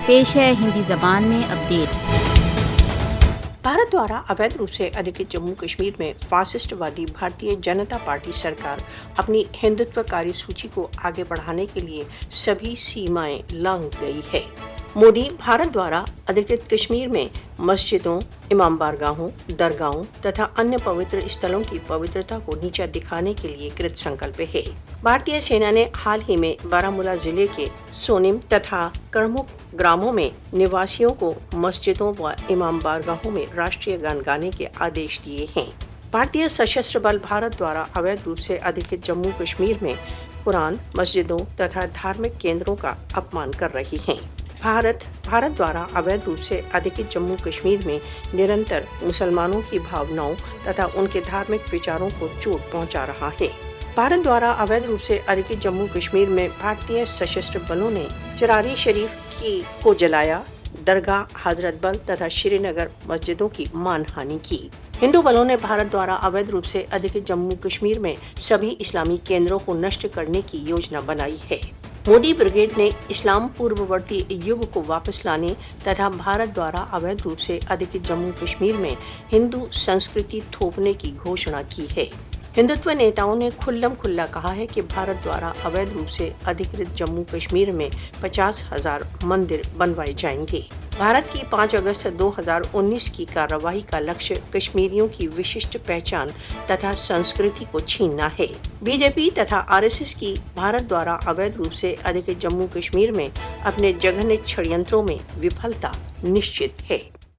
पेश है हिंदी जबान में अपडेट। भारत द्वारा अवैध रूप से अधिकृत जम्मू कश्मीर में फासिस्टवादी भारतीय जनता पार्टी सरकार अपनी हिंदुत्वकारी सूची को आगे बढ़ाने के लिए सभी सीमाएं लांघ गई है। मोदी भारत द्वारा अधिकृत कश्मीर में मस्जिदों, इमाम बारगाहों, दरगाहों तथा अन्य पवित्र स्थलों की पवित्रता को नीचा दिखाने के लिए कृत संकल्प है। भारतीय सेना ने हाल ही में बारामूला जिले के सोनिम तथा करमुक ग्रामों में निवासियों को मस्जिदों व इमाम बारगाहों में राष्ट्रीय गान गाने के आदेश दिए हैं। भारतीय सशस्त्र बल भारत द्वारा अवैध रूप से अधिकृत जम्मू कश्मीर में कुरान, मस्जिदों तथा धार्मिक केंद्रों का अपमान कर रही है। भारत द्वारा अवैध रूप से अधिकृत जम्मू कश्मीर में निरंतर मुसलमानों की भावनाओं तथा उनके धार्मिक विचारों को चोट पहुंचा रहा है। भारत द्वारा अवैध रूप से अधिकृत जम्मू कश्मीर में भारतीय सशस्त्र बलों ने चरारी शरीफ को जलाया, दरगाह, हजरत बल तथा श्रीनगर मस्जिदों की मानहानि की। हिंदू बलों ने भारत द्वारा अवैध रूप से अधिकृत जम्मू कश्मीर में सभी इस्लामी केंद्रों को नष्ट करने की योजना बनाई है। मोदी ब्रिगेड ने इस्लाम पूर्ववर्ती युग को वापस लाने तथा भारत द्वारा अवैध रूप से अधिकृत जम्मू कश्मीर में हिंदू संस्कृति थोपने की घोषणा की है। हिंदुत्व नेताओं ने खुल्लम खुल्ला कहा है कि भारत द्वारा अवैध रूप से अधिकृत जम्मू कश्मीर में 50,000 मंदिर बनवाए जाएंगे। भारत की 5 अगस्त 2019 की कार्रवाई का लक्ष्य कश्मीरियों की विशिष्ट पहचान तथा संस्कृति को छीनना है। बीजेपी तथा आरएसएस की भारत द्वारा अवैध रूप से अधिकृत जम्मू कश्मीर में अपने जघन्य षड्यंत्रों में विफलता निश्चित है।